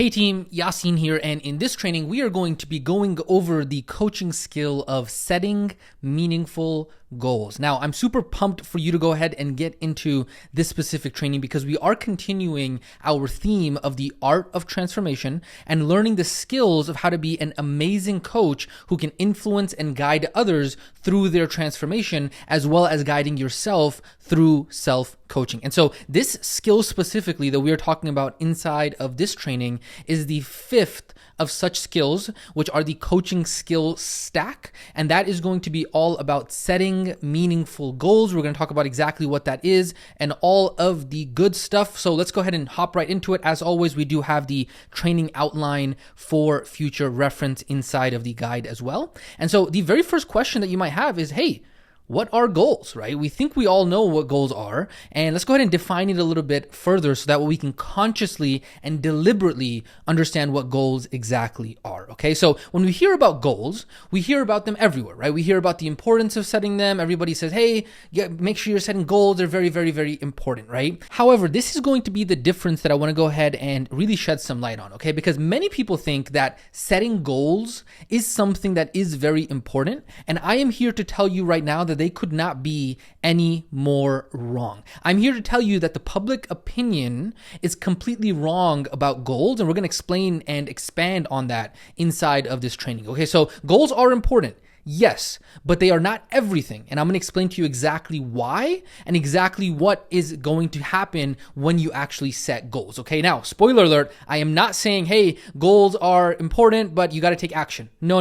Hey team, Yasin here, and in this training, we are going to be going over the coaching skill of setting meaningful goals. Now, I'm super pumped for you to go ahead and get into this specific training because we are continuing our theme of the art of transformation and learning the skills of how to be an amazing coach who can influence and guide others through their transformation, as well as guiding yourself through self-coaching. And so this skill specifically that we are talking about inside of this training is the fifth of such skills, which are the coaching skill stack. And that is going to be all about setting meaningful goals. We're going to talk about exactly what that is and all of the good stuff. So let's go ahead and hop right into it. As always, we do have the training outline for future reference inside of the guide as well. And so the very first question that you might have is, hey, what are goals, right? We think we all know what goals are, and let's go ahead and define it a little bit further so that we can consciously and deliberately understand what goals exactly are, okay? So when we hear about goals, we hear about them everywhere, right? We hear about the importance of setting them. Everybody says, hey, make sure you're setting goals. They're very, very, very important, right? However, this is going to be the difference that I want to go ahead and really shed some light on, okay? Because many people think that setting goals is something that is very important, and I am here to tell you right now that they could not be any more wrong. I'm here to tell you that the public opinion is completely wrong about goals, and we're going to explain and expand on that inside of this training. Okay, so goals are important. Yes, but they are not everything. And I'm going to explain to you exactly why and exactly what is going to happen when you actually set goals. Okay, now, spoiler alert, I am not saying, hey, goals are important, but you got to take action. No.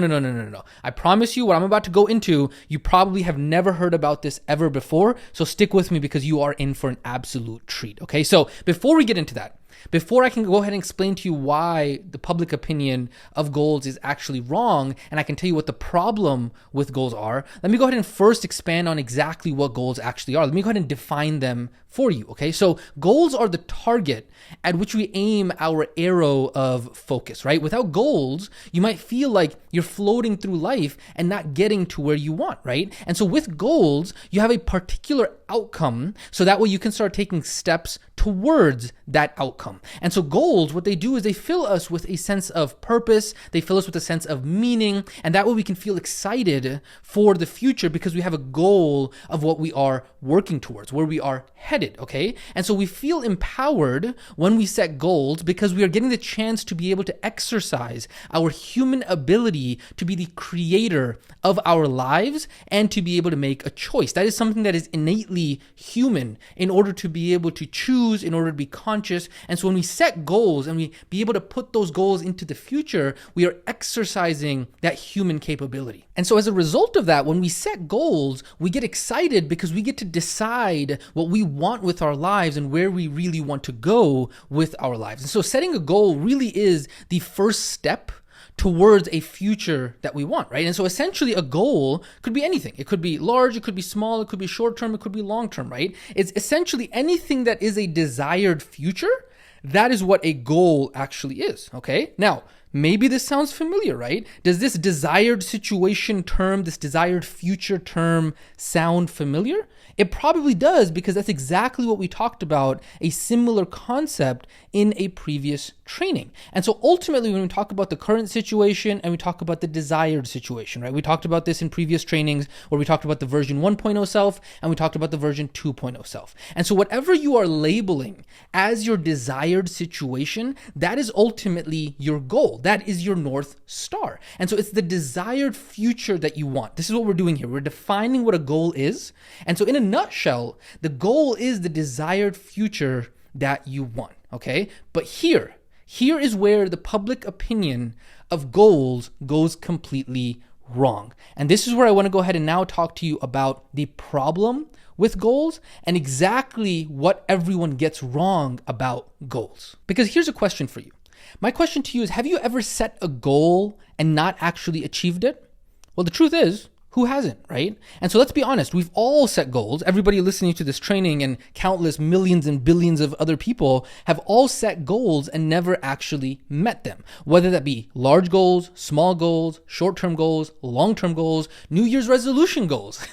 I promise you what I'm about to go into, you probably have never heard about this ever before. So stick with me because you are in for an absolute treat. Okay, so before we get into that, before I can go ahead and explain to you why the public opinion of goals is actually wrong, and I can tell you what the problem with goals are, let me go ahead and first expand on exactly what goals actually are. Let me go ahead and define them for you, okay? So goals are the target at which we aim our arrow of focus, right? Without goals, you might feel like you're floating through life and not getting to where you want, right? And so with goals, you have a particular outcome, so that way you can start taking steps towards that outcome. And so goals, what they do is they fill us with a sense of purpose, they fill us with a sense of meaning, and that way we can feel excited for the future because we have a goal of what we are working towards, where we are headed, okay? And so we feel empowered when we set goals because we are getting the chance to be able to exercise our human ability to be the creator of our lives and to be able to make a choice. That is something that is innately human in order to be able to choose, in order to be conscious. And so when we set goals and we be able to put those goals into the future, we are exercising that human capability. And so as a result of that, when we set goals, we get excited because we get to decide what we want with our lives and where we really want to go with our lives. And so setting a goal really is the first step towards a future that we want, right? And so essentially a goal could be anything. It could be large, it could be small, it could be short-term, it could be long-term, right? It's essentially anything that is a desired future. That is what a goal actually is, okay? Now, maybe this sounds familiar, right? Does this desired situation term, this desired future term sound familiar? It probably does because that's exactly what we talked about, a similar concept in a previous training. And so ultimately when we talk about the current situation and we talk about the desired situation, right? We talked about this in previous trainings where we talked about the version 1.0 self and we talked about the version 2.0 self. And so whatever you are labeling as your desired situation, that is ultimately your goal. That is your North Star. And so it's the desired future that you want. This is what we're doing here. We're defining what a goal is. And so in a nutshell, the goal is the desired future that you want, okay? But here is where the public opinion of goals goes completely wrong. And this is where I want to go ahead and now talk to you about the problem with goals and exactly what everyone gets wrong about goals. Because here's a question for you. My question to you is, have you ever set a goal and not actually achieved it? Well, the truth is, Who hasn't, right? And so let's be honest, we've all set goals. Everybody listening to this training and countless millions and billions of other people have all set goals and never actually met them. Whether that be large goals, small goals, short-term goals, long-term goals, New Year's resolution goals,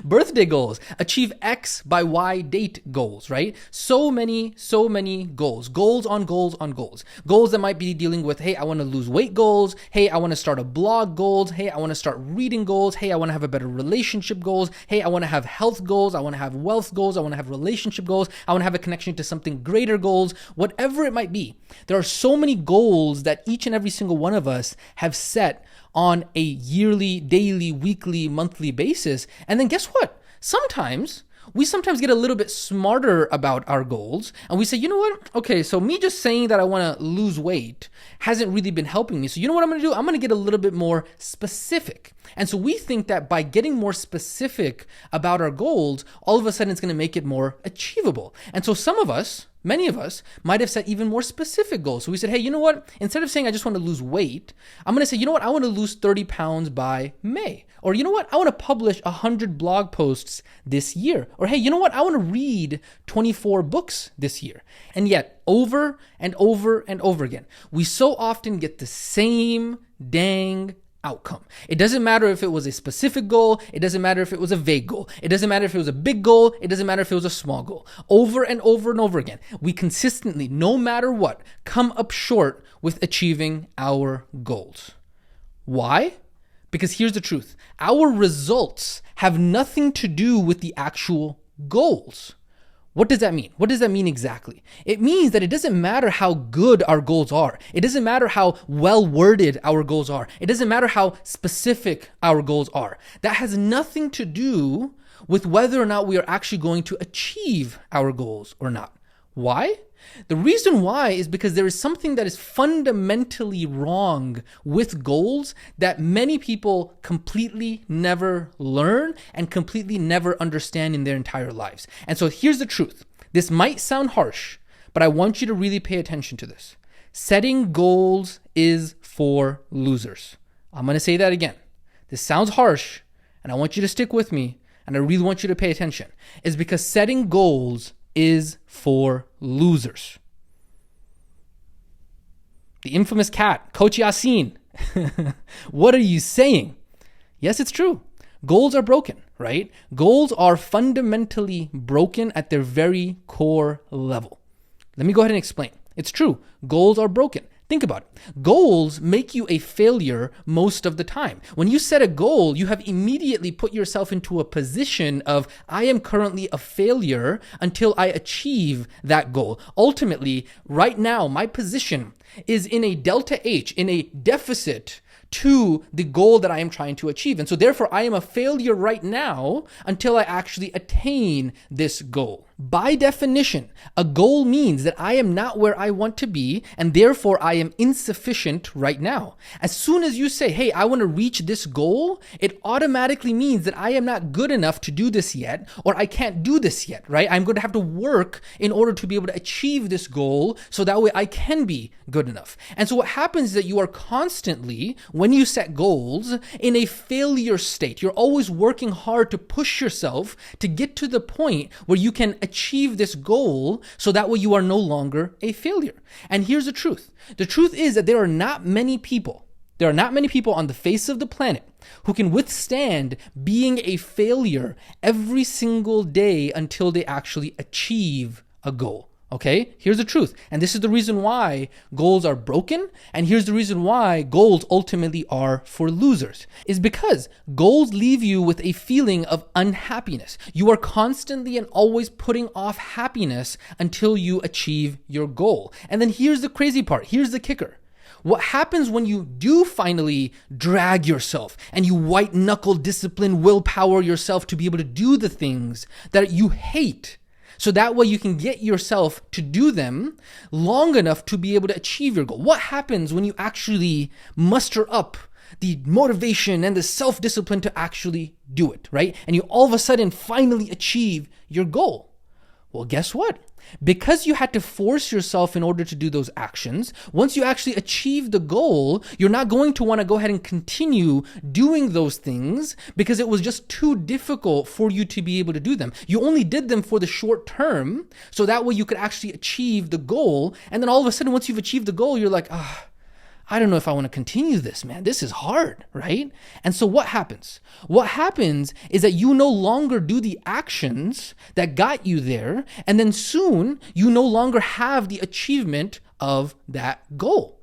birthday goals, achieve X by Y date goals, right? So many goals. Goals on goals on goals. Goals that might be dealing with, hey, I want to lose weight goals. Hey, I want to start a blog goals. Hey, I want to start reading goals. Hey, I want to have a better relationship goals. Hey, I want to have health goals. I want to have wealth goals. I want to have relationship goals. I want to have a connection to something greater goals, whatever it might be. There are so many goals that each and every single one of us have set on a yearly, daily, weekly, monthly basis. And then guess what? We sometimes get a little bit smarter about our goals and we say, you know what? Okay, so me just saying that I want to lose weight hasn't really been helping me. So you know what I'm going to do? I'm going to get a little bit more specific. And so we think that by getting more specific about our goals, all of a sudden it's going to make it more achievable. And so many of us might have set even more specific goals. So we said, hey, you know what? Instead of saying I just want to lose weight, I'm going to say, you know what? I want to lose 30 pounds by May. Or you know what? I want to publish 100 blog posts this year. Or hey, you know what? I want to read 24 books this year. And yet, over and over and over again, we so often get the same dang outcome. It doesn't matter if it was a specific goal. It doesn't matter if it was a vague goal. It doesn't matter if it was a big goal. It doesn't matter if it was a small goal. Over and over and over again, we consistently, no matter what, come up short with achieving our goals. Why? Because here's the truth. Our results have nothing to do with the actual goals. What does that mean? What does that mean exactly? It means that it doesn't matter how good our goals are. It doesn't matter how well worded our goals are. It doesn't matter how specific our goals are. That has nothing to do with whether or not we are actually going to achieve our goals or not. Why? The reason why is because there is something that is fundamentally wrong with goals that many people completely never learn and completely never understand in their entire lives. And so here's the truth. This might sound harsh, but I want you to really pay attention to this. Setting goals is for losers. I'm going to say that again. This sounds harsh, and I want you to stick with me, and I really want you to pay attention. It's because setting goals is for losers. The infamous cat, Coach Yasin. What are you saying? Yes, it's true. Goals are broken, right? Goals are fundamentally broken at their very core level. Let me go ahead and explain. It's true. Goals are broken. Think about it. Goals make you a failure most of the time. When you set a goal, you have immediately put yourself into a position of, I am currently a failure until I achieve that goal. Ultimately, right now, my position is in a delta H, in a deficit to the goal that I am trying to achieve. And so therefore, I am a failure right now until I actually attain this goal. By definition, a goal means that I am not where I want to be, and therefore I am insufficient right now. As soon as you say, hey, I want to reach this goal, it automatically means that I am not good enough to do this yet, or I can't do this yet, right? I'm going to have to work in order to be able to achieve this goal, so that way I can be good enough. And so what happens is that you are constantly, when you set goals, in a failure state. You're always working hard to push yourself to get to the point where you can achieve this goal, so that way you are no longer a failure. And here's the truth. The truth is that there are not many people on the face of the planet who can withstand being a failure every single day until they actually achieve a goal. Okay, here's the truth. And this is the reason why goals are broken. And here's the reason why goals ultimately are for losers, is because goals leave you with a feeling of unhappiness. You are constantly and always putting off happiness until you achieve your goal. And then here's the crazy part. Here's the kicker. What happens when you do finally drag yourself and you white knuckle discipline, willpower yourself to be able to do the things that you hate, so that way you can get yourself to do them long enough to be able to achieve your goal? What happens when you actually muster up the motivation and the self-discipline to actually do it, right? And you all of a sudden finally achieve your goal. Well, guess what? Because you had to force yourself in order to do those actions, once you actually achieve the goal, you're not going to want to go ahead and continue doing those things because it was just too difficult for you to be able to do them. You only did them for the short term, so that way you could actually achieve the goal. And then all of a sudden, once you've achieved the goal, you're like, I don't know if I want to continue this, man. This is hard, right? And so what happens? What happens is that you no longer do the actions that got you there, and then soon you no longer have the achievement of that goal.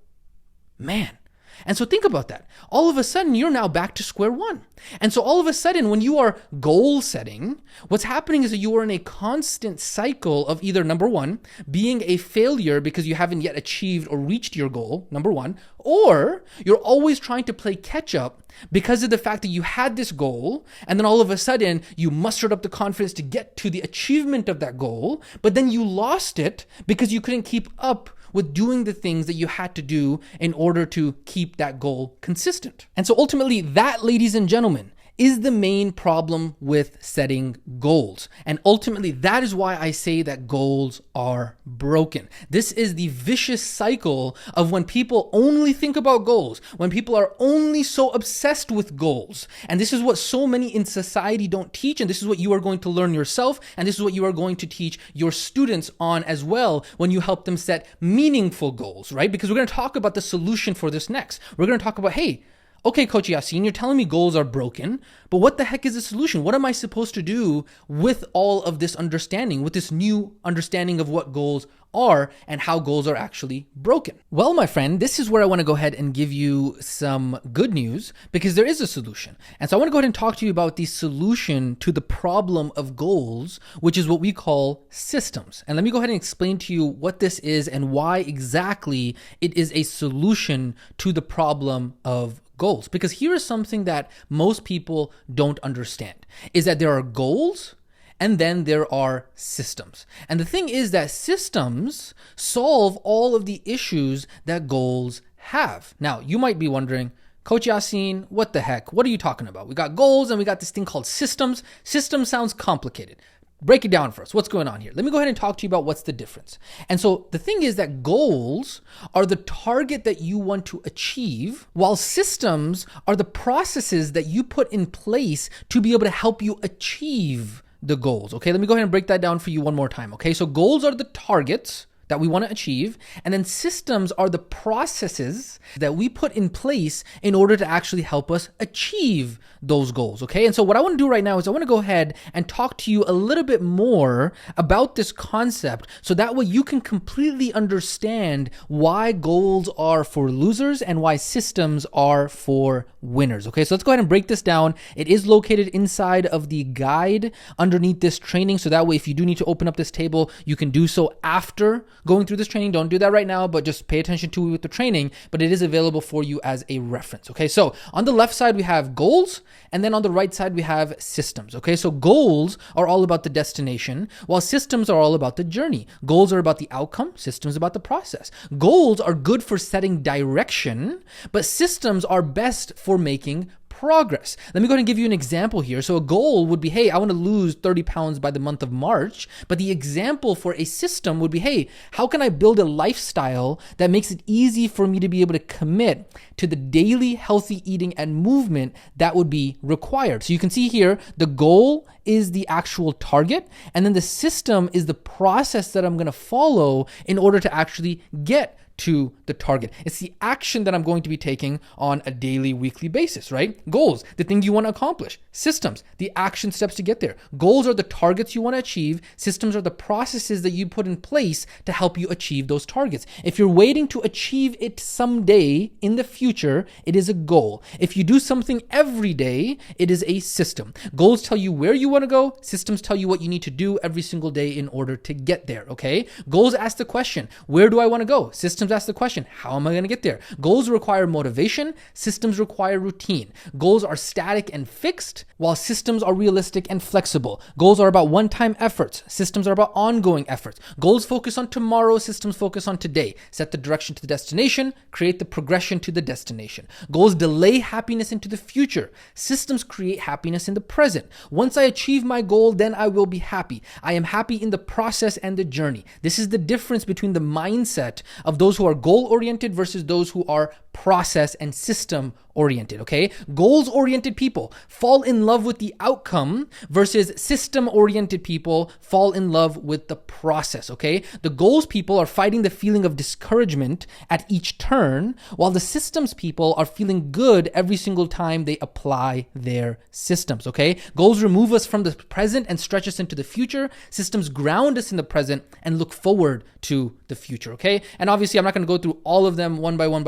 Man. And so think about that. All of a sudden, you're now back to square one. And so all of a sudden, when you are goal setting, what's happening is that you are in a constant cycle of either, number one, being a failure because you haven't yet achieved or reached your goal, number one, or you're always trying to play catch up because of the fact that you had this goal, and then all of a sudden, you mustered up the confidence to get to the achievement of that goal, but then you lost it because you couldn't keep up with doing the things that you had to do in order to keep that goal consistent. And so ultimately, that, ladies and gentlemen, is the main problem with setting goals. And ultimately, that is why I say that goals are broken. This is the vicious cycle of when people only think about goals, when people are only so obsessed with goals. And this is what so many in society don't teach. And this is what you are going to learn yourself. And this is what you are going to teach your students on as well when you help them set meaningful goals, right? Because we're going to talk about the solution for this next. We're going to talk about, hey, okay, Coach Yasin, you're telling me goals are broken, but what the heck is the solution? What am I supposed to do with all of this understanding, with this new understanding of what goals are and how goals are actually broken? Well, my friend, this is where I want to go ahead and give you some good news because there is a solution. And so I want to go ahead and talk to you about the solution to the problem of goals, which is what we call systems. And let me go ahead and explain to you what this is and why exactly it is a solution to the problem of goals. Because here is something that most people don't understand, is that there are goals and then there are systems. And the thing is that systems solve all of the issues that goals have. Now, you might be wondering, Coach Yasin, what the heck? What are you talking about? We got goals and we got this thing called systems. Systems sounds complicated. Break it down for us. What's going on here? Let me go ahead and talk to you about what's the difference. And so the thing is that goals are the target that you want to achieve, while systems are the processes that you put in place to be able to help you achieve the goals. Okay, let me go ahead and break that down for you one more time. Okay, so goals are the targets that we want to achieve, and then systems are the processes that we put in place in order to actually help us achieve those goals, okay? And so what I want to do right now is I want to go ahead and talk to you a little bit more about this concept so that way you can completely understand why goals are for losers and why systems are for winners, okay? So let's go ahead and break this down. It is located inside of the guide underneath this training, so that way if you do need to open up this table, you can do so after going through this training. Don't do that right now, but just pay attention to it with the training, but it is available for you as a reference, okay? So on the left side, we have goals, and then on the right side, we have systems, okay? So goals are all about the destination, while systems are all about the journey. Goals are about the outcome, systems about the process. Goals are good for setting direction, but systems are best for making progress. Let me go ahead and give you an example here. So a goal would be, hey, I want to lose 30 pounds by the month of March. But the example for a system would be, hey, how can I build a lifestyle that makes it easy for me to be able to commit to the daily healthy eating and movement that would be required? So you can see here, the goal is the actual target, and then the system is the process that I'm going to follow in order to actually get to the target. It's the action that I'm going to be taking on a daily, weekly basis, right? Goals, the thing you want to accomplish. Systems, the action steps to get there. Goals are the targets you want to achieve. Systems are the processes that you put in place to help you achieve those targets. If you're waiting to achieve it someday in the future, it is a goal. If you do something every day, it is a system. Goals tell you where you want to go. Systems tell you what you need to do every single day in order to get there, okay? Goals ask the question, where do I want to go? Systems systems ask the question, how am I going to get there? Goals require motivation. Systems require routine. Goals are static and fixed, while systems are realistic and flexible. Goals are about one-time efforts. Systems are about ongoing efforts. Goals focus on tomorrow. Systems focus on today. Set the direction to the destination. Create the progression to the destination. Goals delay happiness into the future. Systems create happiness in the present. Once I achieve my goal, then I will be happy. I am happy in the process and the journey. This is the difference between the mindset of those who are goal-oriented versus those who are process and system-oriented, okay? Goals-oriented people fall in love with the outcome versus system-oriented people fall in love with the process, okay? The goals people are fighting the feeling of discouragement at each turn, while the systems people are feeling good every single time they apply their systems, okay? Goals remove us from the present and stretch us into the future. Systems ground us in the present and look forward to the future, okay? And obviously, I'm not going to go through all of them one by one,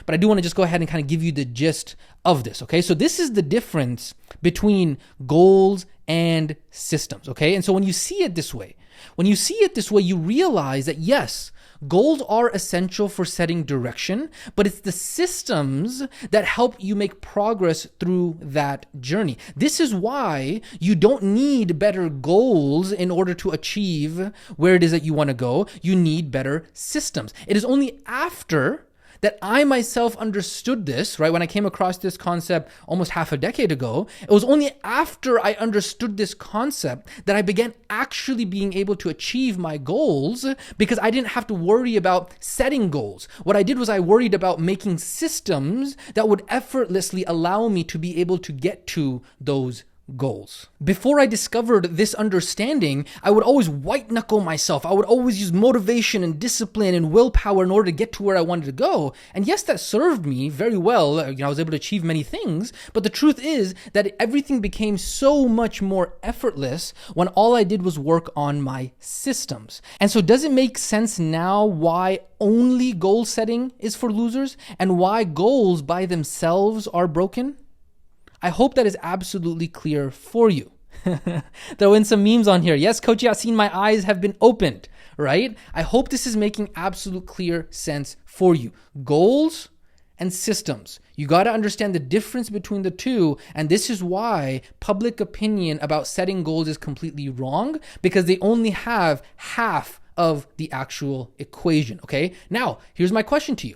but I do want to just go ahead and kind of give you the gist of this, okay? So this is the difference between goals and systems, okay? And so when you see it this way, you realize that yes, goals are essential for setting direction, but it's the systems that help you make progress through that journey. This is why you don't need better goals in order to achieve where it is that you want to go. You need better systems. It is only after that I myself understood this, right? When I came across this concept almost half a decade ago, it was only after I understood this concept that I began actually being able to achieve my goals, because I didn't have to worry about setting goals. What I did was I worried about making systems that would effortlessly allow me to be able to get to those goals. Before I discovered this understanding, I would always white knuckle myself. I would always use motivation and discipline and willpower in order to get to where I wanted to go. And yes, that served me very well. I was able to achieve many things, but the truth is that everything became so much more effortless when all I did was work on my systems. And so does it make sense now why only goal setting is for losers and why goals by themselves are broken? I hope that is absolutely clear for you. Throw in some memes on here. Yes, Coach Yasin, my eyes have been opened, right? I hope this is making absolute clear sense for you. Goals and systems. You got to understand the difference between the two. And this is why public opinion about setting goals is completely wrong, because they only have half of the actual equation, okay? Now, here's my question to you.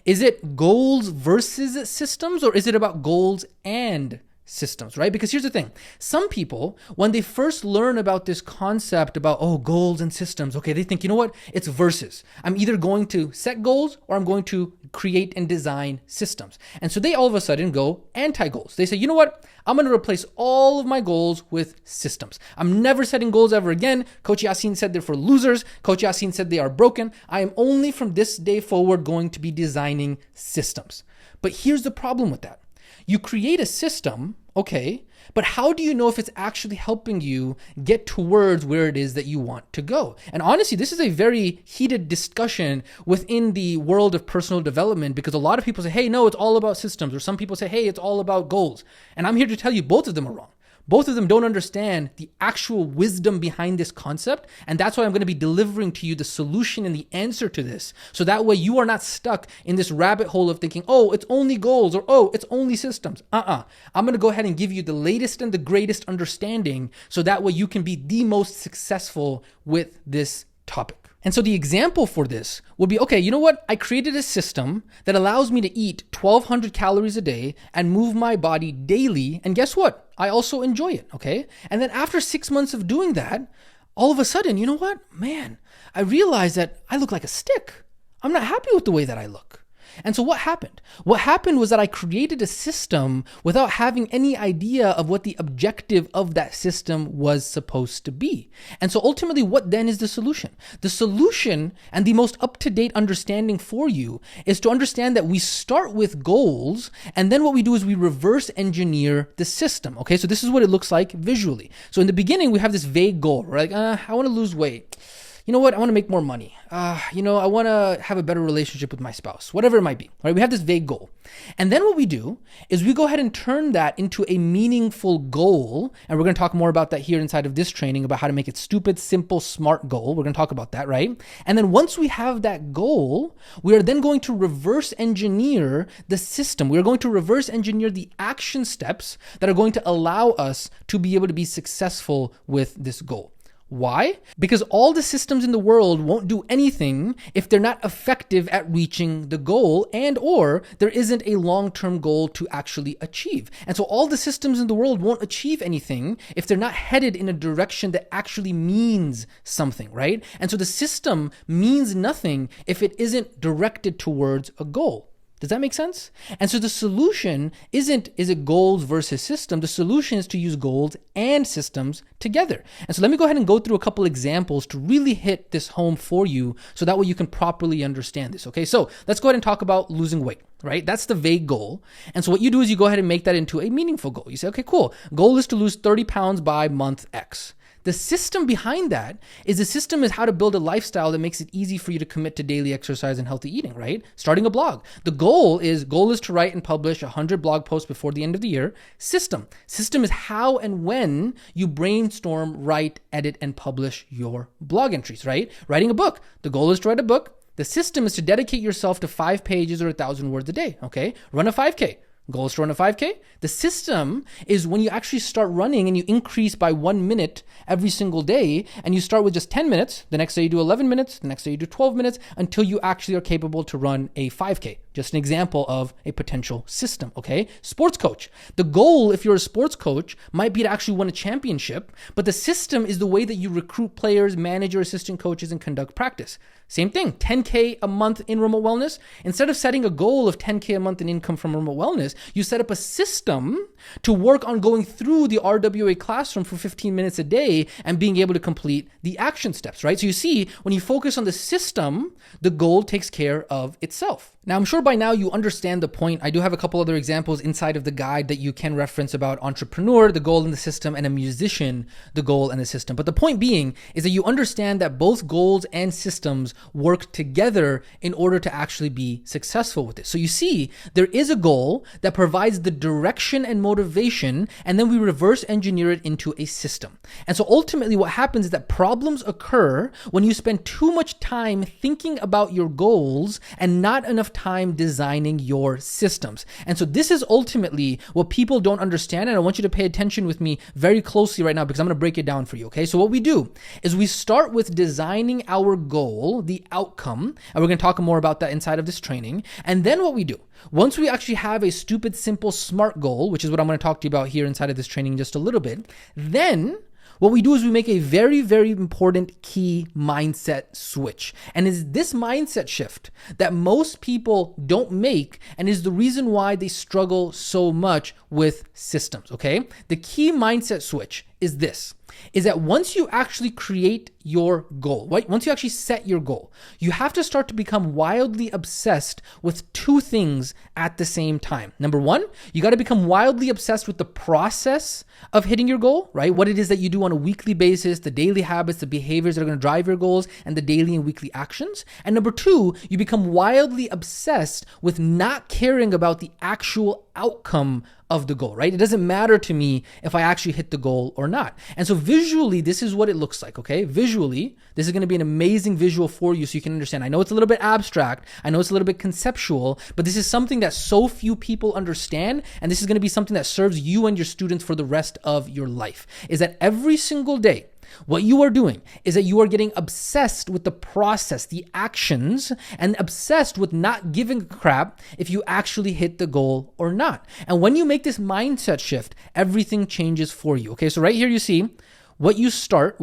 Is it goals versus systems, or is it about goals and systems, right? Because here's the thing. Some people, when they first learn about this concept about, goals and systems, okay, they think, you know what? It's versus. I'm either going to set goals or I'm going to create and design systems. And so they all of a sudden go anti-goals. They say, you know what? I'm going to replace all of my goals with systems. I'm never setting goals ever again. Coach Yasin said they're for losers. Coach Yasin said they are broken. I am only from this day forward going to be designing systems. But here's the problem with that. You create a system, okay, but how do you know if it's actually helping you get towards where it is that you want to go? And honestly, this is a very heated discussion within the world of personal development, because a lot of people say, hey, no, it's all about systems. Or some people say, hey, it's all about goals. And I'm here to tell you both of them are wrong. Both of them don't understand the actual wisdom behind this concept. And that's why I'm going to be delivering to you the solution and the answer to this. So that way you are not stuck in this rabbit hole of thinking, it's only goals, or it's only systems. I'm going to go ahead and give you the latest and the greatest understanding, so that way you can be the most successful with this topic. And so the example for this would be, okay, you know what? I created a system that allows me to eat 1,200 calories a day and move my body daily. And guess what? I also enjoy it, okay? And then after 6 months of doing that, all of a sudden, you know what? Man, I realized that I look like a stick. I'm not happy with the way that I look. And so what happened? What happened was that I created a system without having any idea of what the objective of that system was supposed to be. And so ultimately, what then is the solution? The solution, and the most up-to-date understanding for you, is to understand that we start with goals, and then what we do is we reverse engineer the system. Okay, so this is what it looks like visually. So in the beginning, we have this vague goal. We're like, I want to lose weight. you know what, I want to make more money. I want to have a better relationship with my spouse, whatever it might be, right? We have this vague goal. And then what we do is we go ahead and turn that into a meaningful goal. And we're going to talk more about that here inside of this training about how to make it stupid, simple, smart goal. We're going to talk about that, right? And then once we have that goal, we are then going to reverse engineer the system. We are going to reverse engineer the action steps that are going to allow us to be able to be successful with this goal. Why? Because all the systems in the world won't do anything if they're not effective at reaching the goal and or there isn't a long-term goal to actually achieve. And so all the systems in the world won't achieve anything if they're not headed in a direction that actually means something, right? And so the system means nothing if it isn't directed towards a goal. Does that make sense? And so the solution is it goals versus system? The solution is to use goals and systems together. And so let me go ahead and go through a couple examples to really hit this home for you so that way you can properly understand this. Okay, so let's go ahead and talk about losing weight, right? That's the vague goal. And so what you do is you go ahead and make that into a meaningful goal. You say, okay, cool. Goal is to lose 30 pounds by month X. The system behind that is how to build a lifestyle that makes it easy for you to commit to daily exercise and healthy eating, right? Starting a blog. The goal is to write and publish 100 blog posts before the end of the year. System is how and when you brainstorm, write, edit, and publish your blog entries, right? Writing a book. The goal is to write a book. The system is to dedicate yourself to 5 pages or 1,000 words a day, okay? Run a 5K. Goal is to run a 5K. The system is when you actually start running and you increase by 1 minute every single day, and you start with just 10 minutes. The next day you do 11 minutes. The next day you do 12 minutes until you actually are capable to run a 5K. Just an example of a potential system, okay? Sports coach. The goal, if you're a sports coach, might be to actually win a championship, but the system is the way that you recruit players, manage your assistant coaches, and conduct practice. Same thing, 10K a month in remote wellness. Instead of setting a goal of 10K a month in income from remote wellness, you set up a system to work on going through the RWA classroom for 15 minutes a day and being able to complete the action steps, right? So you see, when you focus on the system, the goal takes care of itself. Now, I'm sure by now you understand the point. I do have a couple other examples inside of the guide that you can reference about entrepreneur, the goal and the system, and a musician, the goal and the system. But the point being is that you understand that both goals and systems work together in order to actually be successful with this. So you see, there is a goal that provides the direction and motivation, and then we reverse engineer it into a system. And so ultimately what happens is that problems occur when you spend too much time thinking about your goals and not enough time designing your systems. And so this is ultimately what people don't understand, and I want you to pay attention with me very closely right now because I'm going to break it down for you, okay? So what we do is we start with designing our goal, the outcome, and we're going to talk more about that inside of this training. And then what we do, once we actually have a stupid, simple, smart goal, which is what I'm going to talk to you about here inside of this training in just a little bit, then what we do is we make a very, very important key mindset switch. And it's this mindset shift that most people don't make and is the reason why they struggle so much with systems, okay? The key mindset switch is this, is that once you actually create your goal, right? Once you actually set your goal, you have to start to become wildly obsessed with two things at the same time. Number one, you got to become wildly obsessed with the process of hitting your goal, right? What it is that you do on a weekly basis, the daily habits, the behaviors that are going to drive your goals, and the daily and weekly actions. And number two, you become wildly obsessed with not caring about the actual outcome of the goal, right? It doesn't matter to me if I actually hit the goal or not. And so visually, this is what it looks like, okay? Visually, this is going to be an amazing visual for you so you can understand. I know it's a little bit abstract. I know it's a little bit conceptual, but this is something that so few people understand. And this is going to be something that serves you and your students for the rest of your life, is that every single day, what you are doing is that you are getting obsessed with the process, the actions, and obsessed with not giving a crap if you actually hit the goal or not. And when you make this mindset shift, everything changes for you. Okay, so right here you see what you start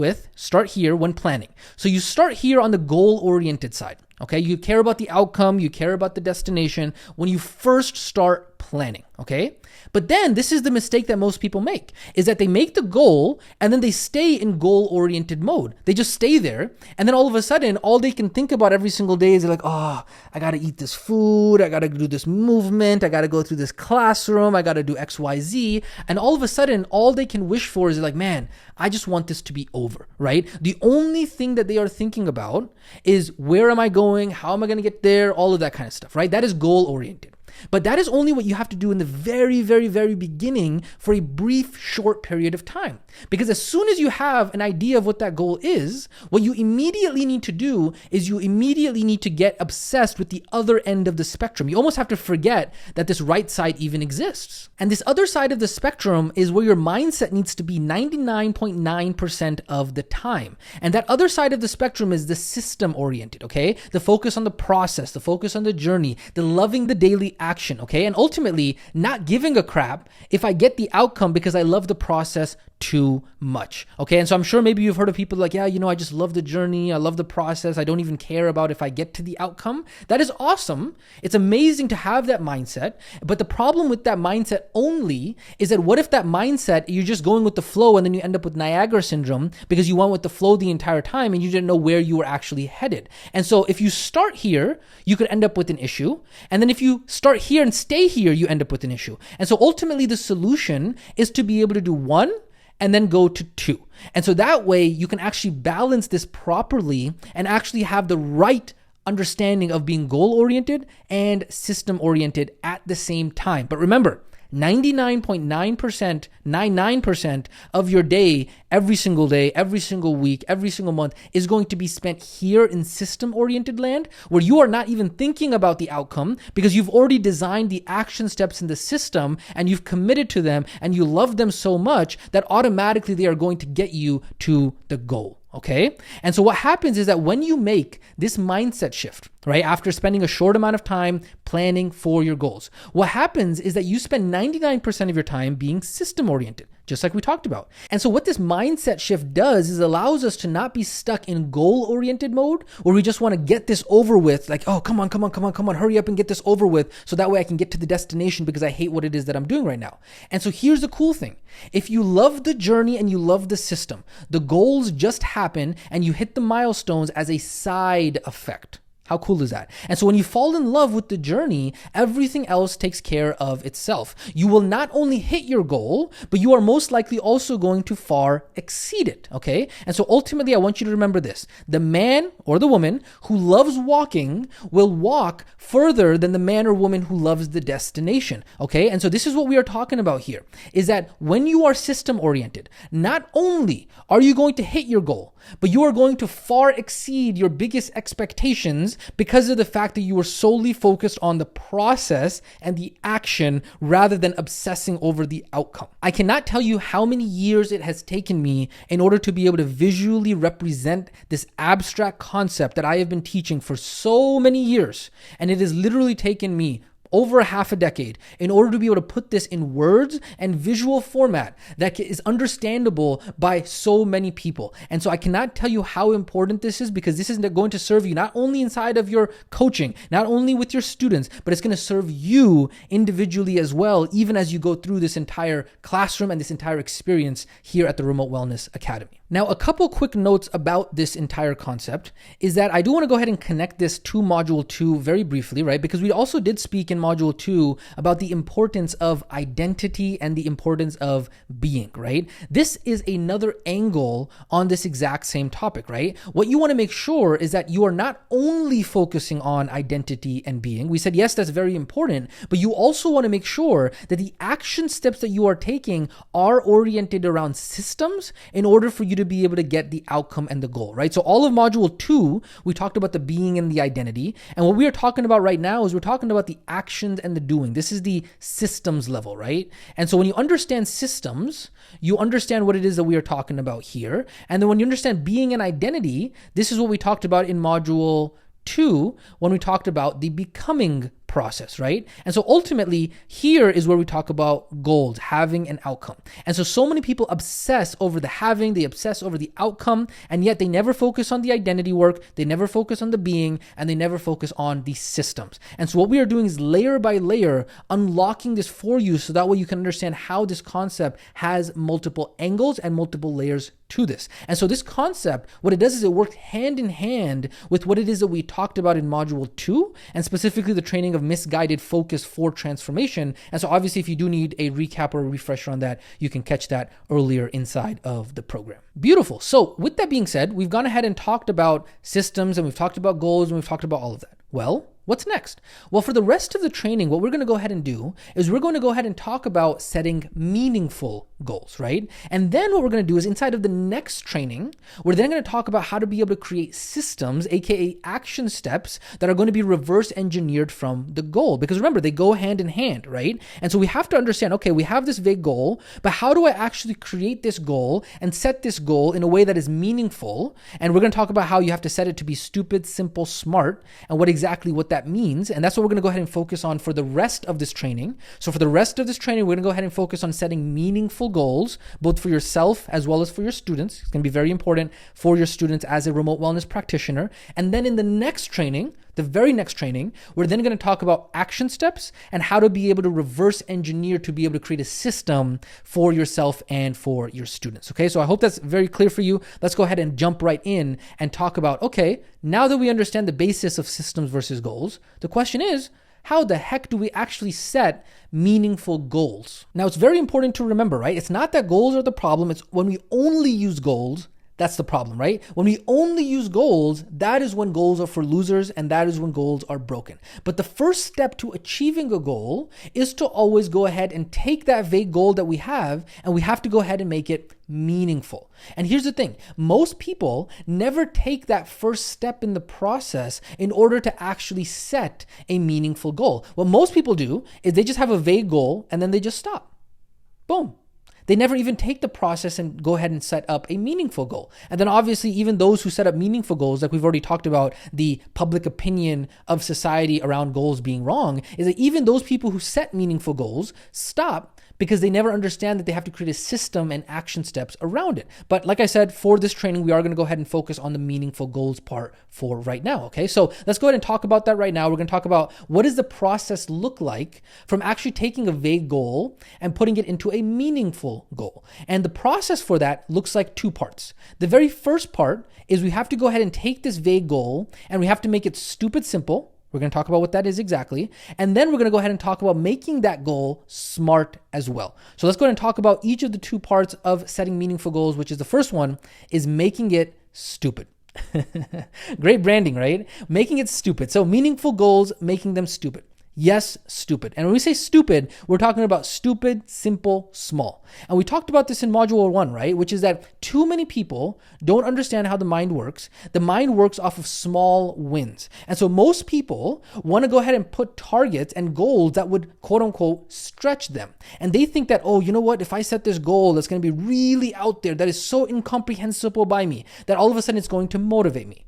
here when planning. So you start here on the goal-oriented side. Okay, you care about the outcome, you care about the destination when you first start planning, okay? But then this is the mistake that most people make, is that they make the goal and then they stay in goal-oriented mode. They just stay there, and then all of a sudden, all they can think about every single day is like, oh, I gotta eat this food, I gotta do this movement, I gotta go through this classroom, I gotta do X, Y, Z, and all of a sudden, all they can wish for is like, man, I just want this to be over, right? The only thing that they are thinking about is where am I going, how am I gonna get there, all of that kind of stuff, right? That is goal-oriented. But that is only what you have to do in the very, very, very beginning for a brief, short period of time. Because as soon as you have an idea of what that goal is, what you immediately need to do is you immediately need to get obsessed with the other end of the spectrum. You almost have to forget that this right side even exists. And this other side of the spectrum is where your mindset needs to be 99.9% of the time. And that other side of the spectrum is the system oriented, okay? The focus on the process, the focus on the journey, the loving the daily action, okay? And ultimately, not giving a crap if I get the outcome because I love the process too much, okay? And so I'm sure maybe you've heard of people like, yeah, I just love the journey, I love the process, I don't even care about if I get to the outcome. That is awesome. It's amazing to have that mindset, but the problem with that mindset only is that what if that mindset, you're just going with the flow and then you end up with Niagara syndrome because you went with the flow the entire time and you didn't know where you were actually headed. And so if you start here, you could end up with an issue. And then if you start here and stay here, you end up with an issue. And so ultimately the solution is to be able to do one and then go to two. And so that way you can actually balance this properly and actually have the right understanding of being goal-oriented and system-oriented at the same time. But remember, 99.9% of your day, every single week, every single month is going to be spent here in system-oriented land where you are not even thinking about the outcome because you've already designed the action steps in the system and you've committed to them and you love them so much that automatically they are going to get you to the goal. Okay? And so what happens is that when you make this mindset shift, right, after spending a short amount of time planning for your goals, what happens is that you spend 99% of your time being system oriented, just like we talked about. And so what this mindset shift does is allows us to not be stuck in goal-oriented mode where we just want to get this over with, like, oh, come on, hurry up and get this over with so that way I can get to the destination because I hate what it is that I'm doing right now. And so here's the cool thing. If you love the journey and you love the system, the goals just happen and you hit the milestones as a side effect. How cool is that? And so when you fall in love with the journey, everything else takes care of itself. You will not only hit your goal, but you are most likely also going to far exceed it, okay? And so ultimately, I want you to remember this. The man or the woman who loves walking will walk further than the man or woman who loves the destination, okay? And so this is what we are talking about here, is that when you are system-oriented, not only are you going to hit your goal, but you are going to far exceed your biggest expectations because of the fact that you are solely focused on the process and the action rather than obsessing over the outcome. I cannot tell you how many years it has taken me in order to be able to visually represent this abstract concept that I have been teaching for so many years. And it has literally taken me over a half a decade in order to be able to put this in words and visual format that is understandable by so many people. And so I cannot tell you how important this is because this is going to serve you not only inside of your coaching, not only with your students, but it's going to serve you individually as well, even as you go through this entire classroom and this entire experience here at the Remote Wellness Academy. Now, a couple quick notes about this entire concept is that I do want to go ahead and connect this to Module 2 very briefly, right? Because we also did speak in Module 2 about the importance of identity and the importance of being, right? This is another angle on this exact same topic, right? What you want to make sure is that you are not only focusing on identity and being. We said, yes, that's very important, but you also want to make sure that the action steps that you are taking are oriented around systems in order for you to be able to get the outcome and the goal, right? So all of Module 2, we talked about the being and the identity. And what we are talking about right now is we're talking about the actions and the doing. This is the systems level, right? And so when you understand systems, you understand what it is that we are talking about here. And then when you understand being and identity, this is what we talked about in Module 2 when we talked about the becoming process, right? And so ultimately, here is where we talk about goals, having an outcome. And so many people obsess over the having, they obsess over the outcome, and yet they never focus on the identity work, they never focus on the being, and they never focus on the systems. And so what we are doing is layer by layer, unlocking this for you so that way you can understand how this concept has multiple angles and multiple layers to this. And so this concept, what it does is it works hand in hand with what it is that we talked about in module 2, and specifically the training of misguided focus for transformation. And so obviously if you do need a recap or a refresher on that, you can catch that earlier inside of the program. Beautiful. So with that being said, we've gone ahead and talked about systems, and we've talked about goals, and we've talked about all of that. Well, what's next? Well, for the rest of the training, what we're going to go ahead and do is we're going to go ahead and talk about setting meaningful goals, right? And then what we're going to do is inside of the next training, we're then going to talk about how to be able to create systems, aka action steps that are going to be reverse engineered from the goal. Because remember, they go hand in hand, right? And so we have to understand, okay, we have this vague goal, but how do I actually create this goal and set this goal in a way that is meaningful? And we're going to talk about how you have to set it to be stupid, simple, smart, and what that means. And that's what we're going to go ahead and focus on for the rest of this training. So for the rest of this training, we're going to go ahead and focus on setting meaningful goals, both for yourself as well as for your students. It's going to be very important for your students as a remote wellness practitioner. And then in the next training, the very next training, we're then going to talk about action steps and how to be able to reverse engineer to be able to create a system for yourself and for your students. Okay, so I hope that's very clear for you. Let's go ahead and jump right in and talk about, okay, now that we understand the basis of systems versus goals, the question is, how the heck do we actually set meaningful goals? Now, it's very important to remember, right? It's not that goals are the problem. It's when we only use goals, that's the problem, right? When we only use goals, that is when goals are for losers, and that is when goals are broken. But the first step to achieving a goal is to always go ahead and take that vague goal that we have, and we have to go ahead and make it meaningful. And here's the thing, most people never take that first step in the process in order to actually set a meaningful goal. What most people do is they just have a vague goal and then they just stop. Boom. They never even take the process and go ahead and set up a meaningful goal. And then obviously, even those who set up meaningful goals, like we've already talked about the public opinion of society around goals being wrong, is that even those people who set meaningful goals stop because they never understand that they have to create a system and action steps around it. But like I said, for this training, we are going to go ahead and focus on the meaningful goals part for right now. Okay, so let's go ahead and talk about that right now. We're going to talk about what does the process look like from actually taking a vague goal and putting it into a meaningful goal. And the process for that looks like two parts. The very first part is we have to go ahead and take this vague goal and we have to make it stupid simple. We're going to talk about what that is exactly. And then we're going to go ahead and talk about making that goal smart as well. So let's go ahead and talk about each of the two parts of setting meaningful goals, which is the first one is making it stupid. Great branding, right? Making it stupid. So meaningful goals, making them stupid. Yes, stupid. And when we say stupid, we're talking about stupid, simple, small. And we talked about this in module 1, right? Which is that too many people don't understand how the mind works. The mind works off of small wins. And so most people want to go ahead and put targets and goals that would quote unquote stretch them. And they think that, oh, you know what? If I set this goal that's going to be really out there, that is so incomprehensible by me, that all of a sudden it's going to motivate me.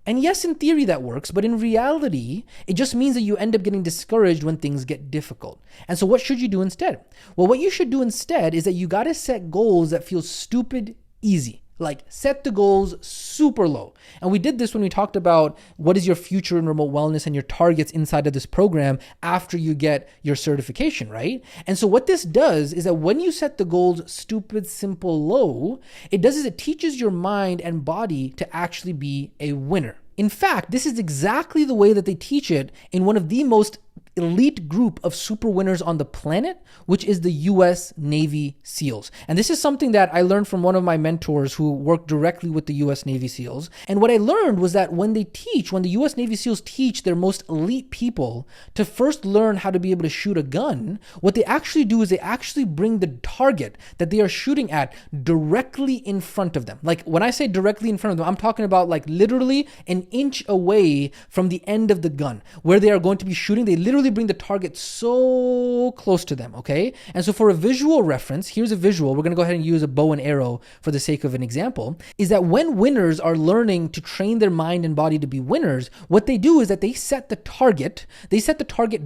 And yes, in theory that works, but in reality, it just means that you end up getting discouraged when things get difficult. And so what should you do instead? Well, what you should do instead is that you got to set goals that feel stupid easy. Like set the goals super low. And we did this when we talked about what is your future in remote wellness and your targets inside of this program after you get your certification, right? And so what this does is that when you set the goals stupid, simple, low, it does is it teaches your mind and body to actually be a winner. In fact, this is exactly the way that they teach it in one of the most elite group of super winners on the planet, which is the US Navy SEALs. And this is something that I learned from one of my mentors who worked directly with the US Navy SEALs. And what I learned was that when the US Navy SEALs teach their most elite people to first learn how to be able to shoot a gun, what they actually do is they actually bring the target that they are shooting at directly in front of them. Like when I say directly in front of them, I'm talking about like literally an inch away from the end of the gun where they are going to be shooting. They literally literally bring the target so close to them, okay? And so for a visual reference, here's a visual. We're going to go ahead and use a bow and arrow for the sake of an example, is that when winners are learning to train their mind and body to be winners, what they do is that they set the target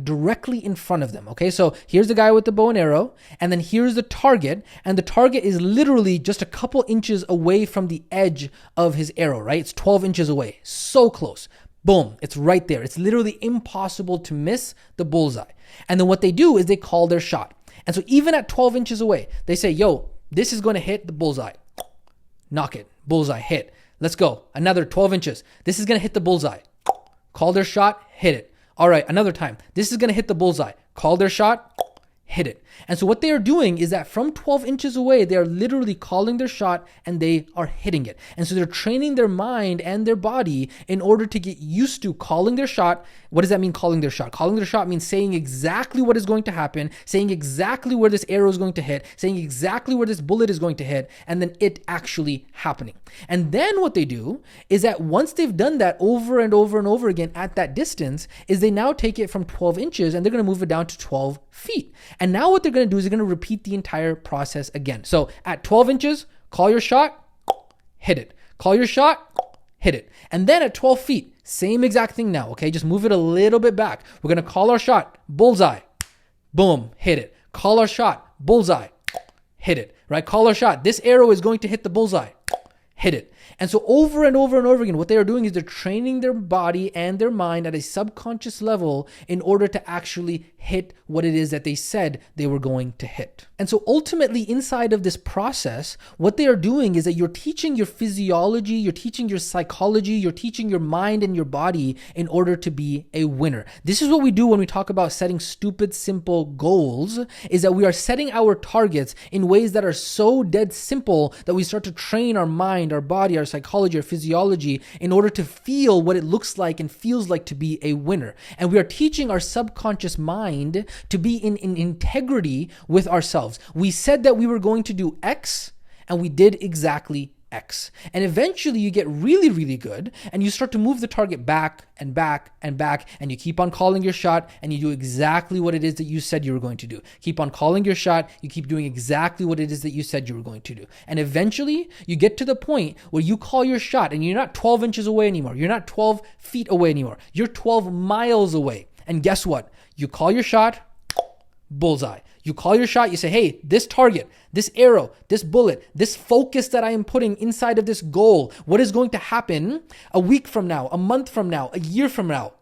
directly in front of them, okay? So here's the guy with the bow and arrow, and then here's the target, and the target is literally just a couple inches away from the edge of his arrow, right? It's 12 inches away, so close. Boom, it's right there. It's literally impossible to miss the bullseye. And then what they do is they call their shot. And so even at 12 inches away, they say, yo, this is going to hit the bullseye. Knock it, bullseye, hit. Let's go. Another 12 inches. This is going to hit the bullseye. Call their shot, hit it. All right, another time. This is going to hit the bullseye. Call their shot, hit it. And so what they are doing is that from 12 inches away, they are literally calling their shot and they are hitting it. And so they're training their mind and their body in order to get used to calling their shot. What does that mean, calling their shot? Calling their shot means saying exactly what is going to happen, saying exactly where this arrow is going to hit, saying exactly where this bullet is going to hit, and then it actually happening. And then what they do is that once they've done that over and over and over again at that distance, is they now take it from 12 inches and they're going to move it down to 12 feet. And now what they're going to do is they're going to repeat the entire process again. So at 12 inches, call your shot, hit it. Call your shot, hit it. And then at 12 feet, same exact thing now, okay? Just move it a little bit back. We're going to call our shot, bullseye, boom, hit it. Call our shot, bullseye, hit it, right? Call our shot. This arrow is going to hit the bullseye, hit it. And so over and over and over again, what they are doing is they're training their body and their mind at a subconscious level in order to actually hit what it is that they said they were going to hit. And so ultimately inside of this process, what they are doing is that you're teaching your physiology, you're teaching your psychology, you're teaching your mind and your body in order to be a winner. This is what we do when we talk about setting stupid, simple goals, is that we are setting our targets in ways that are so dead simple that we start to train our mind, our body, our psychology, our physiology in order to feel what it looks like and feels like to be a winner. And we are teaching our subconscious mind to be in integrity with ourselves. We said that we were going to do X and we did exactly X. And eventually you get really, really good and you start to move the target back and back and back, and you keep on calling your shot and you do exactly what it is that you said you were going to do. Keep on calling your shot, you keep doing exactly what it is that you said you were going to do. And eventually you get to the point where you call your shot and you're not 12 inches away anymore. You're not 12 feet away anymore. You're 12 miles away. And guess what? You call your shot, bullseye. You call your shot, you say, hey, this target, this arrow, this bullet, this focus that I am putting inside of this goal, what is going to happen a week from now, a month from now, a year from now?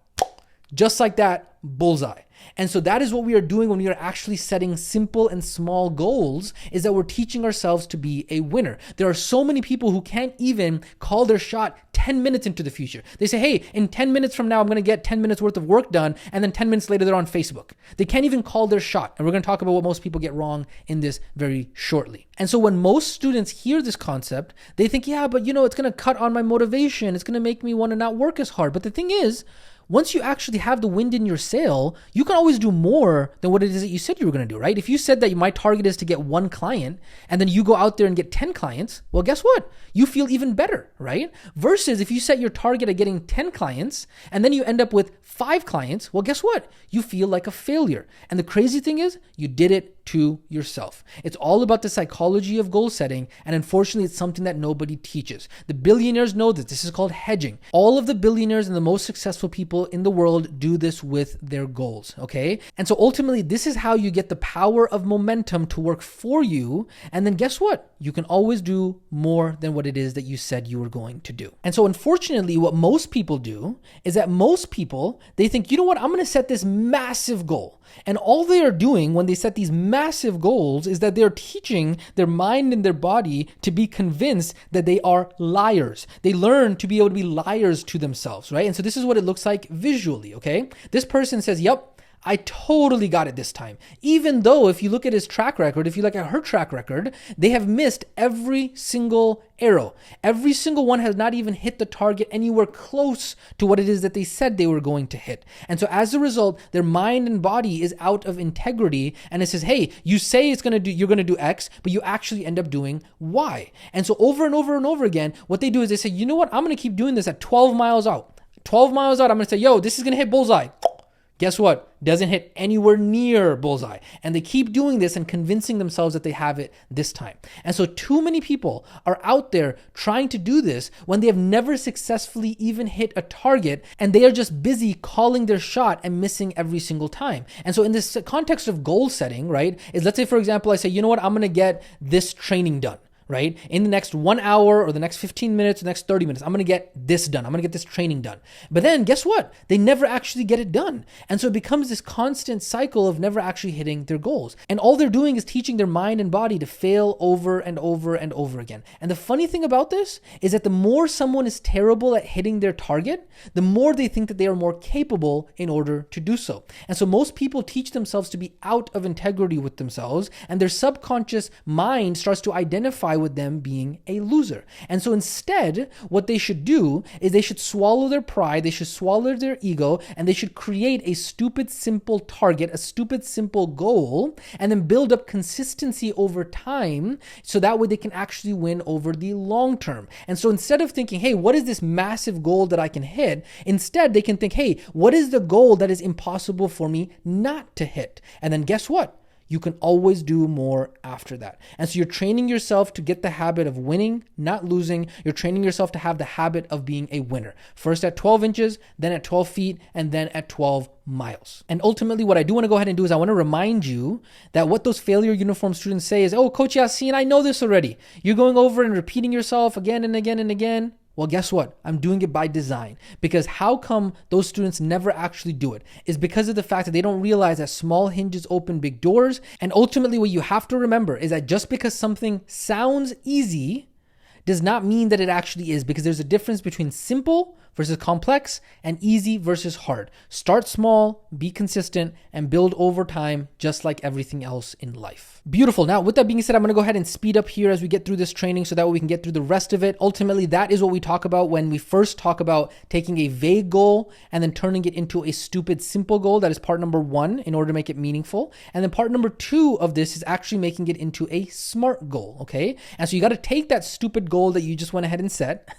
Just like that, bullseye. And so that is what we are doing when we are actually setting simple and small goals, is that we're teaching ourselves to be a winner. There are so many people who can't even call their shot 10 minutes into the future. They say, hey, in 10 minutes from now, I'm going to get 10 minutes worth of work done. And then 10 minutes later, they're on Facebook. They can't even call their shot. And we're going to talk about what most people get wrong in this very shortly. And so when most students hear this concept, they think, yeah, but it's going to cut on my motivation. It's going to make me want to not work as hard. But the thing is, once you actually have the wind in your sail, you can always do more than what it is that you said you were going to do, right? If you said that my target is to get one client and then you go out there and get 10 clients, well, guess what? You feel even better, right? Versus if you set your target at getting 10 clients and then you end up with 5 clients, well, guess what? You feel like a failure. And the crazy thing is, you did it to yourself. It's all about the psychology of goal setting, and unfortunately, it's something that nobody teaches. The billionaires know this. This is called hedging. All of the billionaires and the most successful people in the world do this with their goals, okay? And so ultimately, this is how you get the power of momentum to work for you, and then guess what? You can always do more than what it is that you said you were going to do. And so unfortunately, what most people do is that most people, they think, you know what? I'm going to set this massive goal. And all they are doing when they set these massive goals is that they're teaching their mind and their body to be convinced that they are liars. They learn to be able to be liars to themselves, right? And so this is what it looks like visually, okay? This person says, yep, I totally got it this time. Even though if you look at his track record, if you look at her track record, they have missed every single arrow. Every single one has not even hit the target anywhere close to what it is that they said they were going to hit. And so as a result, their mind and body is out of integrity, and it says, hey, you say you're going to do X, but you actually end up doing Y. And so over and over and over again, what they do is they say, you know what? I'm going to keep doing this at 12 miles out. 12 miles out, I'm going to say, yo, this is going to hit bullseye. Guess what? Doesn't hit anywhere near bullseye. And they keep doing this and convincing themselves that they have it this time. And so too many people are out there trying to do this when they have never successfully even hit a target, and they are just busy calling their shot and missing every single time. And so in this context of goal setting, right, is let's say, for example, I say, you know what, I'm going to get this training done. Right? In the next 1 hour or the next 15 minutes, the next 30 minutes, I'm going to get this done. I'm going to get this training done. But then guess what? They never actually get it done. And so it becomes this constant cycle of never actually hitting their goals. And all they're doing is teaching their mind and body to fail over and over and over again. And the funny thing about this is that the more someone is terrible at hitting their target, the more they think that they are more capable in order to do so. And so most people teach themselves to be out of integrity with themselves, and their subconscious mind starts to identify with them being a loser. And so instead, what they should do is they should swallow their pride, they should swallow their ego, and they should create a stupid, simple target, a stupid, simple goal, and then build up consistency over time so that way they can actually win over the long term. And so instead of thinking, hey, what is this massive goal that I can hit? Instead, they can think, hey, what is the goal that is impossible for me not to hit? And then guess what? You can always do more after that. And so you're training yourself to get the habit of winning, not losing. You're training yourself to have the habit of being a winner. First at 12 inches, then at 12 feet, and then at 12 miles. And ultimately, what I do want to go ahead and do is I want to remind you that what those failure uniform students say is, oh, Coach Yasin, I know this already. You're going over and repeating yourself again and again and again. Well, guess what? I'm doing it by design, because how come those students never actually do it? Is because of the fact that they don't realize that small hinges open big doors. And ultimately, what you have to remember is that just because something sounds easy does not mean that it actually is, because there's a difference between simple versus complex and easy versus hard. Start small, be consistent, and build over time, just like everything else in life. Beautiful. Now, with that being said, I'm going to go ahead and speed up here as we get through this training so that way we can get through the rest of it. Ultimately, that is what we talk about when we first talk about taking a vague goal and then turning it into a stupid, simple goal. That is part number 1 in order to make it meaningful. And then part number 2 of this is actually making it into a SMART goal, okay? And so you got to take that stupid goal that you just went ahead and set,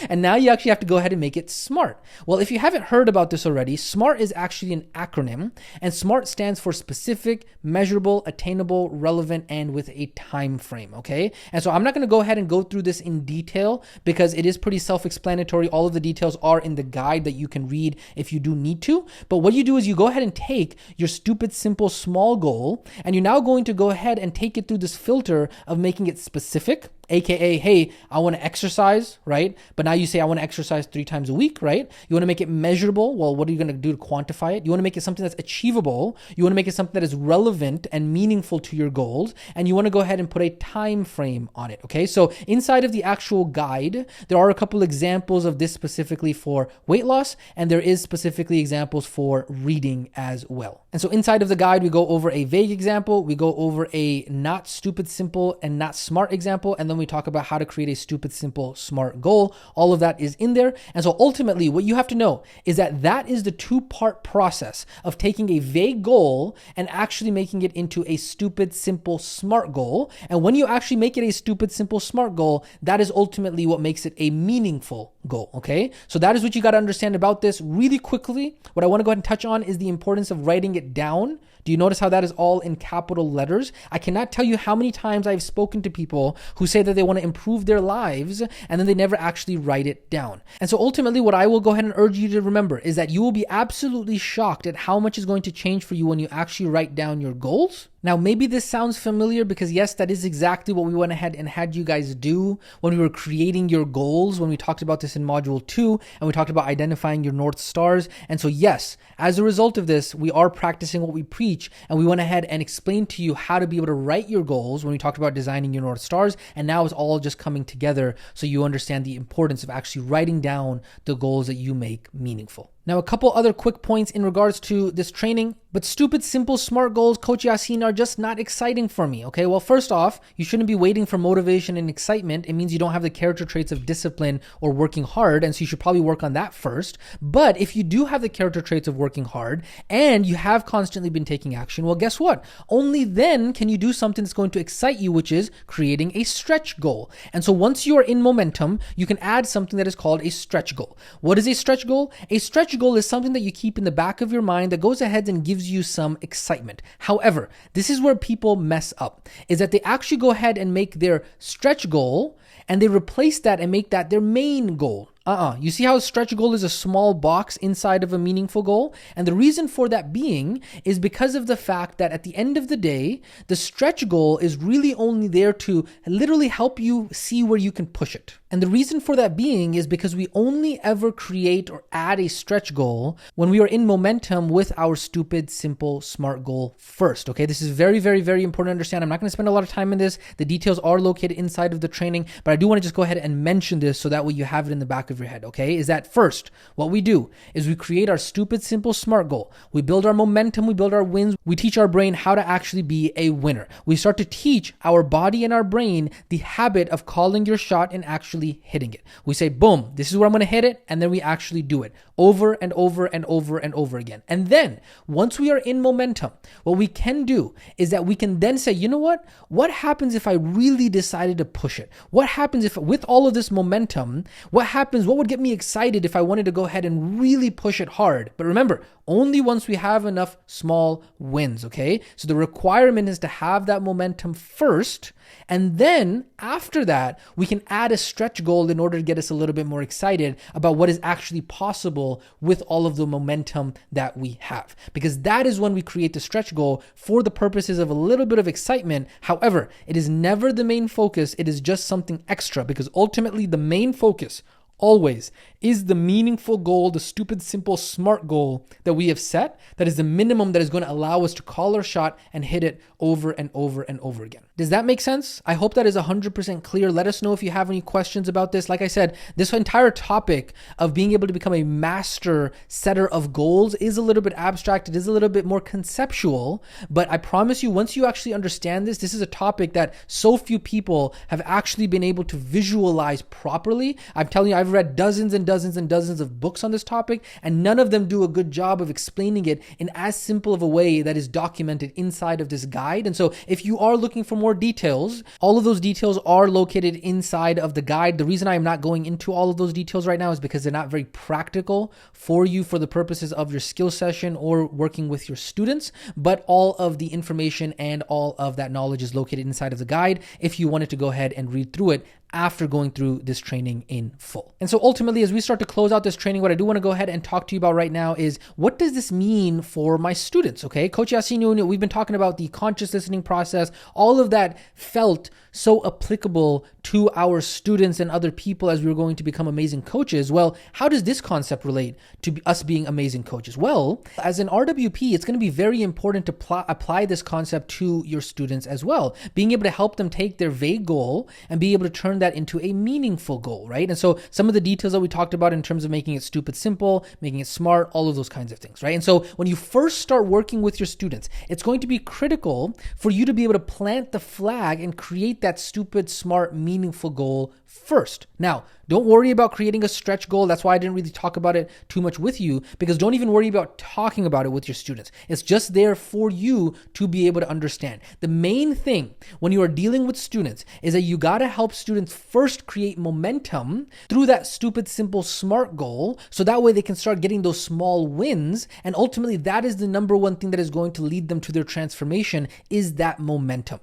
and now you actually have to go ahead and make it SMART. Well, if you haven't heard about this already, SMART is actually an acronym, and SMART stands for specific, measurable, attainable, relevant, and with a time frame, okay? And so I'm not going to go ahead and go through this in detail because it is pretty self-explanatory. All of the details are in the guide that you can read if you do need to. But what you do is you go ahead and take your stupid, simple, small goal, and you're now going to go ahead and take it through this filter of making it specific, AKA, hey, I want to exercise, right? But now you say I want to exercise 3 times a week, right? You want to make it measurable. Well, what are you going to do to quantify it? You want to make it something that's achievable. You want to make it something that is relevant and meaningful to your goals. And you want to go ahead and put a time frame on it, okay? So inside of the actual guide, there are a couple examples of this specifically for weight loss, and there is specifically examples for reading as well. And so inside of the guide, we go over a vague example, we go over a not stupid, simple, and not smart example, and then we talk about how to create a stupid, simple, smart goal. All of that is in there. And so ultimately, what you have to know is that that is the 2-part process of taking a vague goal and actually making it into a stupid, simple, smart goal. And when you actually make it a stupid, simple, smart goal, that is ultimately what makes it a meaningful goal, okay? So that is what you got to understand about this. Really quickly, what I want to go ahead and touch on is the importance of writing it down. Do you notice how that is all in capital letters? I cannot tell you how many times I've spoken to people who say that they want to improve their lives and then they never actually write it down. And so ultimately, what I will go ahead and urge you to remember is that you will be absolutely shocked at how much is going to change for you when you actually write down your goals. Now, maybe this sounds familiar because yes, that is exactly what we went ahead and had you guys do when we were creating your goals, when we talked about this in module 2, and we talked about identifying your North Stars. And so yes, as a result of this, we are practicing what we preach, and we went ahead and explained to you how to be able to write your goals when we talked about designing your North Stars. And now it's all just coming together so you understand the importance of actually writing down the goals that you make meaningful. Now, a couple other quick points in regards to this training, but stupid, simple, smart goals, Coach Yasin, are just not exciting for me, okay? Well, first off, you shouldn't be waiting for motivation and excitement. It means you don't have the character traits of discipline or working hard, and so you should probably work on that first. But if you do have the character traits of working hard and you have constantly been taking action, well, guess what? Only then can you do something that's going to excite you, which is creating a stretch goal. And so once you are in momentum, you can add something that is called a stretch goal. What is a stretch goal? A stretch goal is something that you keep in the back of your mind that goes ahead and gives you some excitement. However, this is where people mess up, is that they actually go ahead and make their stretch goal and they replace that and make that their main goal. You see how a stretch goal is a small box inside of a meaningful goal? And the reason for that being is because of the fact that at the end of the day, the stretch goal is really only there to literally help you see where you can push it. And the reason for that being is because we only ever create or add a stretch goal when we are in momentum with our stupid, simple, smart goal first. Okay, this is very, very, very important to understand. I'm not going to spend a lot of time in this. The details are located inside of the training, but I do want to just go ahead and mention this so that way you have it in the back of your head. Okay, is that first, what we do is we create our stupid, simple, smart goal. We build our momentum, we build our wins. We teach our brain how to actually be a winner. We start to teach our body and our brain the habit of calling your shot and actually hitting it. We say, boom, this is where I'm going to hit it. And then we actually do it over and over and over and over again. And then once we are in momentum, what we can do is that we can then say, you know what happens if I really decided to push it? What happens if with all of this momentum, what would get me excited if I wanted to go ahead and really push it hard? But remember, only once we have enough small wins, okay? So the requirement is to have that momentum first, and then after that, we can add a stretch goal in order to get us a little bit more excited about what is actually possible with all of the momentum that we have. Because that is when we create the stretch goal for the purposes of a little bit of excitement. However, it is never the main focus. It is just something extra, because ultimately the main focus always is the meaningful goal, the stupid, simple, smart goal that we have set. That is the minimum that is going to allow us to call our shot and hit it over and over and over again. Does that make sense? I hope that is 100% clear. Let us know if you have any questions about this. Like I said, this entire topic of being able to become a master setter of goals is a little bit abstract. It is a little bit more conceptual, but I promise you, once you actually understand this is a topic that so few people have actually been able to visualize properly. I'm telling you, I've read dozens and dozens and dozens of books on this topic, and none of them do a good job of explaining it in as simple of a way that is documented inside of this guide. And so if you are looking for more details, all of those details are located inside of the guide. The reason I am not going into all of those details right now is because they're not very practical for you for the purposes of your skill session or working with your students, but all of the information and all of that knowledge is located inside of the guide if you wanted to go ahead and read through it after going through this training in full. And so ultimately, as we start to close out this training, what I do want to go ahead and talk to you about right now is, what does this mean for my students? Okay, Coach Yasin, we've been talking about the conscious listening process. All of that felt so applicable to our students and other people as we were going to become amazing coaches. Well, how does this concept relate to us being amazing coaches? Well, as an RWP, it's going to be very important to apply this concept to your students as well, being able to help them take their vague goal and be able to turn that into a meaningful goal, right? And so some of the details that we talked about in terms of making it stupid simple, making it smart, all of those kinds of things, right? And so when you first start working with your students, it's going to be critical for you to be able to plant the flag and create that stupid, smart, meaningful goal first. Now, don't worry about creating a stretch goal. That's why I didn't really talk about it too much with you, because don't even worry about talking about it with your students. It's just there for you to be able to understand. The main thing when you are dealing with students is that you got to help students first create momentum through that stupid, simple, smart goal, so that way they can start getting those small wins. And ultimately, that is the number one thing that is going to lead them to their transformation, is that momentum.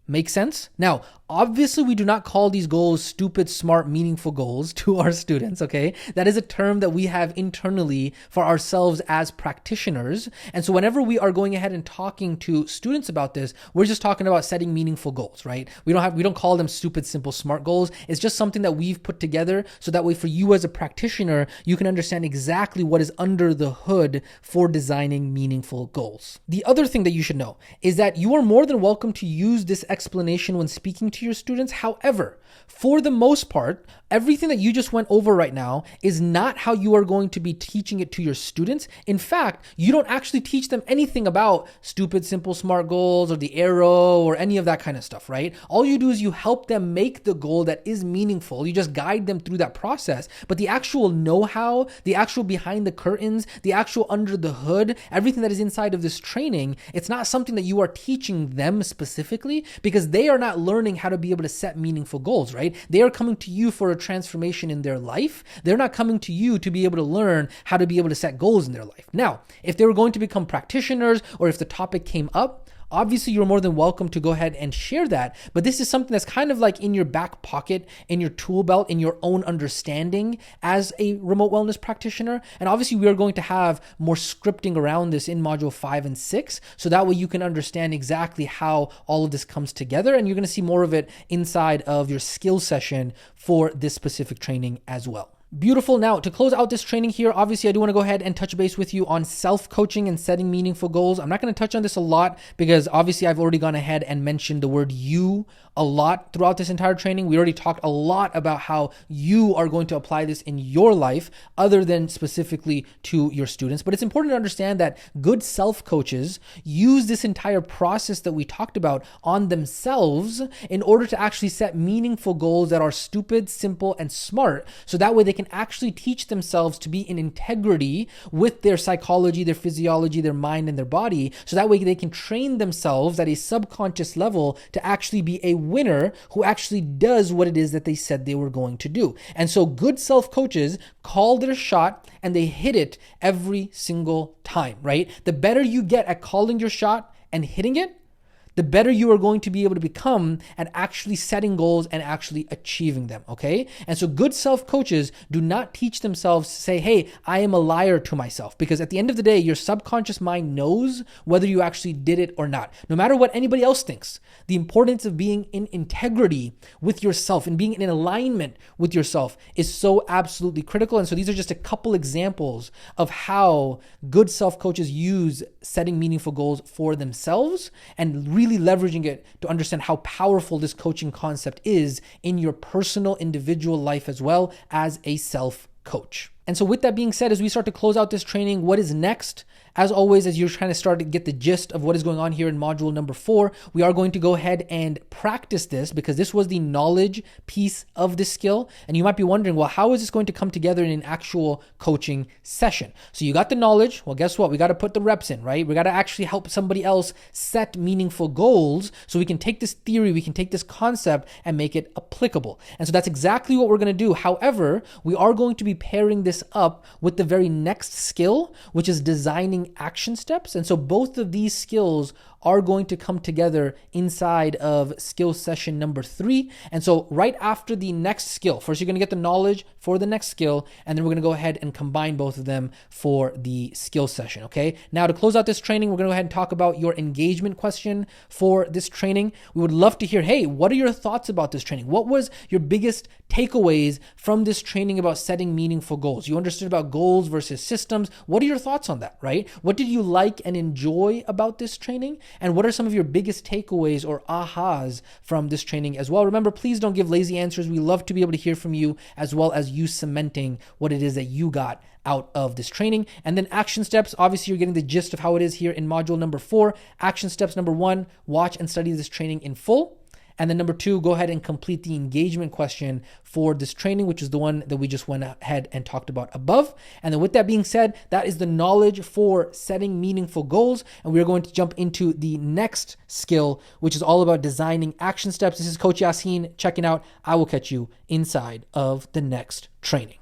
Make sense? Now, obviously, we do not call these goals stupid, smart, meaningful goals to our students, okay? That is a term that we have internally for ourselves as practitioners. And so whenever we are going ahead and talking to students about this, we're just talking about setting meaningful goals, right? We don't call them stupid, simple, smart goals. It's just something that we've put together so that way for you as a practitioner, you can understand exactly what is under the hood for designing meaningful goals. The other thing that you should know is that you are more than welcome to use this explanation when speaking to your students. However, for the most part, everything that you just went over right now is not how you are going to be teaching it to your students. In fact, you don't actually teach them anything about stupid, simple, smart goals or the arrow or any of that kind of stuff, right? All you do is you help them make the goal that is meaningful. You just guide them through that process. But the actual know-how, the actual behind the curtains, the actual under the hood, everything that is inside of this training, it's not something that you are teaching them specifically, because they are not learning how to be able to set meaningful goals, right? They are coming to you for a transformation in their life. They're not coming to you to be able to learn how to be able to set goals in their life. Now, if they were going to become practitioners, or if the topic came up, obviously, you're more than welcome to go ahead and share that. But this is something that's kind of like in your back pocket, in your tool belt, in your own understanding as a remote wellness practitioner. And obviously, we are going to have more scripting around this in module 5 and 6. So that way you can understand exactly how all of this comes together. And you're going to see more of it inside of your skill session for this specific training as well. Beautiful. Now, to close out this training here, obviously, I do want to go ahead and touch base with you on self-coaching and setting meaningful goals. I'm not going to touch on this a lot because obviously I've already gone ahead and mentioned the word you a lot throughout this entire training. We already talked a lot about how you are going to apply this in your life other than specifically to your students. But it's important to understand that good self-coaches use this entire process that we talked about on themselves in order to actually set meaningful goals that are stupid, simple, and smart. So that way they can actually teach themselves to be in integrity with their psychology, their physiology, their mind, and their body. So that way they can train themselves at a subconscious level to actually be a winner who actually does what it is that they said they were going to do. And so good self-coaches call their shot and they hit it every single time, right? The better you get at calling your shot and hitting it, the better you are going to be able to become at actually setting goals and actually achieving them, okay? And so good self-coaches do not teach themselves to say, hey, I am a liar to myself, because at the end of the day, your subconscious mind knows whether you actually did it or not, no matter what anybody else thinks. The importance of being in integrity with yourself and being in alignment with yourself is so absolutely critical. And so these are just a couple examples of how good self-coaches use setting meaningful goals for themselves and really leveraging it to understand how powerful this coaching concept is in your personal individual life as well as a self-coach. And so with that being said, as we start to close out this training, what is next? As always, as you're trying to start to get the gist of what is going on here in module number 4, we are going to go ahead and practice this because this was the knowledge piece of this skill. And you might be wondering, well, how is this going to come together in an actual coaching session? So you got the knowledge. Well, guess what? We got to put the reps in, right? We got to actually help somebody else set meaningful goals so we can take this theory, we can take this concept and make it applicable. And so that's exactly what we're going to do. However, we are going to be pairing this up with the very next skill, which is designing action steps. And so both of these skills are going to come together inside of skill session number 3. And so right after the next skill, first you're going to get the knowledge for the next skill, and then we're going to go ahead and combine both of them for the skill session. Okay. Now to close out this training, we're going to go ahead and talk about your engagement question for this training. We would love to hear, hey, what are your thoughts about this training? What was your biggest takeaways from this training about setting meaningful goals? You understood about goals versus systems. What are your thoughts on that, right? What did you like and enjoy about this training? And what are some of your biggest takeaways or ahas from this training as well? Remember, please don't give lazy answers. We love to be able to hear from you, as well as you cementing what it is that you got out of this training. And then action steps, obviously you're getting the gist of how it is here in module number 4. Action steps number 1, watch and study this training in full. And then number 2, go ahead and complete the engagement question for this training, which is the one that we just went ahead and talked about above. And then with that being said, that is the knowledge for setting meaningful goals. And we're going to jump into the next skill, which is all about designing action steps. This is Coach Yasin checking out. I will catch you inside of the next training.